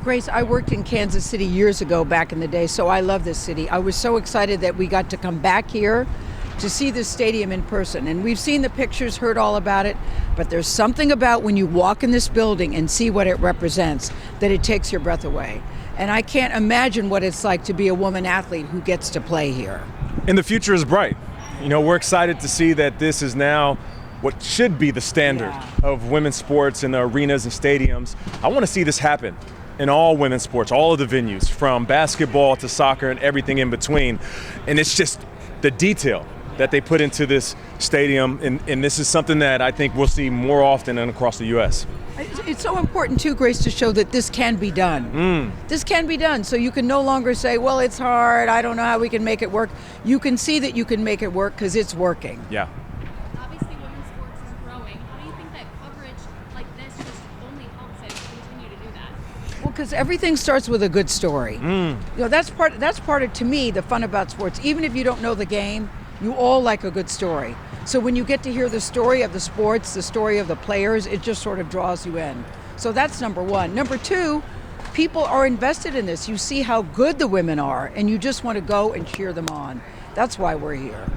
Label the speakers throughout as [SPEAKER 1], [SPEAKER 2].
[SPEAKER 1] Grace, I worked in Kansas City years ago back in the day, so I love this city. I was so excited that we got to come back here to see this stadium in person. And we've seen the pictures, heard all about it, but there's something about when you walk in this building and see what it represents that it takes your breath away. And I can't imagine what it's like to be a woman athlete who gets to play here.
[SPEAKER 2] And the future is bright. You know, we're excited to see that this is now what should be the standard of women's sports in the arenas and stadiums. I want to see this happen in all women's sports, all of the venues, from basketball to soccer and everything in between. And it's just the detail that they put into this stadium, and this is something that I think we'll see more often and across the U.S.
[SPEAKER 1] It's so important too, Grace, to show that this can be done. This can be done, so you can no longer say, well, it's hard, I don't know how we can make it work. You can see that you can make it work because it's working.
[SPEAKER 2] Yeah.
[SPEAKER 3] Obviously, women's sports is growing. How do you think that coverage like this just only helps it continue to do that?
[SPEAKER 1] Well, because everything starts with a good story. You know, that's part of, to me, the fun about sports. Even if you don't know the game, you all like a good story. So when you get to hear the story of the sports, the story of the players, it just sort of draws you in. So that's number one. Number two, people are invested in this. You see how good the women are, and you just want to go and cheer them on. That's why we're here.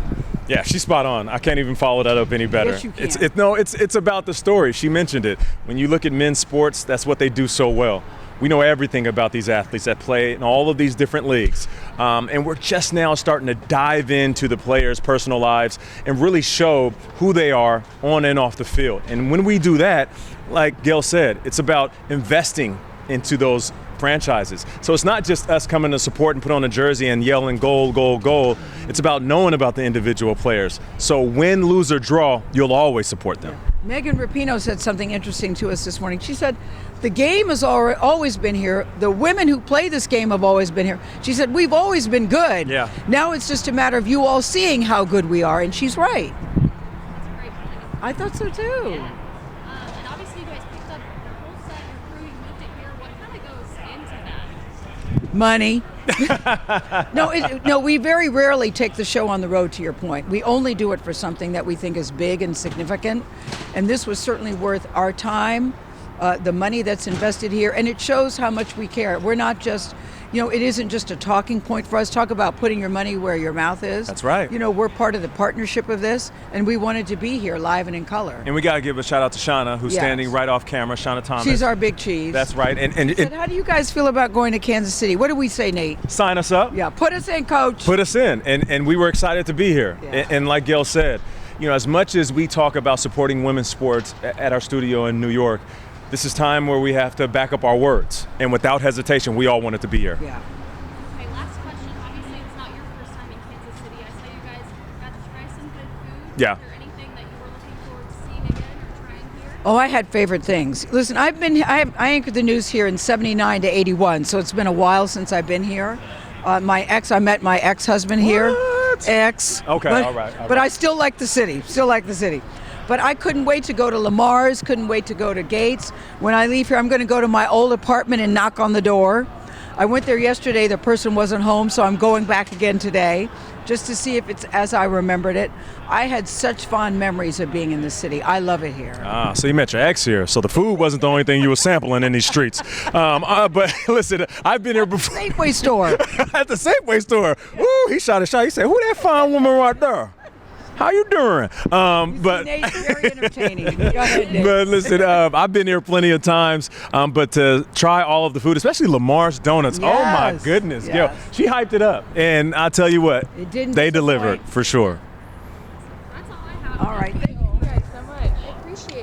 [SPEAKER 2] Yeah, she's spot on. I can't even follow that up any better.
[SPEAKER 1] Yes, you can.
[SPEAKER 2] It's about the story. She mentioned it. When you look at men's sports, that's what they do so well. We know everything about these athletes that play in all of these different leagues. And we're just now starting to dive into the players' personal lives and really show who they are on and off the field. And when we do that, like Gayle said, it's about investing into those franchises. So it's not just us coming to support and put on a jersey and yelling goal, goal, goal. It's about knowing about the individual players. So win, lose, or draw, you'll always support them.
[SPEAKER 1] Megan Rapinoe said something interesting to us this morning. She said, the game has always been here. The women who play this game have always been here. She said, we've always been good.
[SPEAKER 2] Yeah.
[SPEAKER 1] Now it's just a matter of you all seeing how good we are, and she's right.
[SPEAKER 3] That's a great point.
[SPEAKER 1] I thought so too.
[SPEAKER 3] Yeah. And obviously, you guys picked up the whole set, your crew, you moved it here. What kind of goes into that?
[SPEAKER 1] Money. No, we very rarely take the show on the road, to your point. We only do it for something that we think is big and significant. And this was certainly worth our time, the money that's invested here, and it shows how much we care. We're not just, it isn't just a talking point for us. Talk about putting your money where your mouth is.
[SPEAKER 2] That's right.
[SPEAKER 1] We're part of the partnership of this, and we wanted to be here live and in color.
[SPEAKER 2] And we got to give a shout out to Shauna, who's standing right off camera, Shauna Thomas.
[SPEAKER 1] She's our big cheese.
[SPEAKER 2] That's right. And
[SPEAKER 1] how do you guys feel about going to Kansas City? What do we say, Nate?
[SPEAKER 2] Sign us up.
[SPEAKER 1] Yeah, put us in, Coach.
[SPEAKER 2] Put us in. And we were excited to be here.
[SPEAKER 1] Yeah.
[SPEAKER 2] And like Gayle said, as much as we talk about supporting women's sports at our studio in New York, this is time where we have to back up our words. And without hesitation, we all wanted to be here.
[SPEAKER 1] Yeah.
[SPEAKER 3] Okay, last question. Obviously, it's not your first time in Kansas City. I saw you guys got to try some good food.
[SPEAKER 2] Yeah.
[SPEAKER 3] Is there anything that you were looking forward to seeing again or trying here?
[SPEAKER 1] Oh, I had favorite things. Listen, I anchored the news here in 79 to 81, so it's been a while since I've been here. I met my ex-husband here.
[SPEAKER 2] What? Okay, all right.
[SPEAKER 1] But I still like the city, But I couldn't wait to go to Lamar's, couldn't wait to go to Gates. When I leave here, I'm going to go to my old apartment and knock on the door. I went there yesterday, the person wasn't home, so I'm going back again today just to see if it's as I remembered it. I had such fond memories of being in the city. I love it here.
[SPEAKER 2] So you met your ex here, so the food wasn't the only thing you were sampling in these streets. But listen, I've been here before.
[SPEAKER 1] Safeway store.
[SPEAKER 2] At the Safeway store. Ooh, he shot a shot. He said, who that fine woman right there? How you doing? But
[SPEAKER 1] Nate's very entertaining. Go ahead, Nate.
[SPEAKER 2] But listen, I've been here plenty of times, but to try all of the food, especially Lamar's Donuts, oh my goodness,
[SPEAKER 1] yes.
[SPEAKER 2] Yo, she hyped it up, and I tell you what,
[SPEAKER 1] It didn't
[SPEAKER 2] they delivered
[SPEAKER 1] disappoint.
[SPEAKER 2] for sure.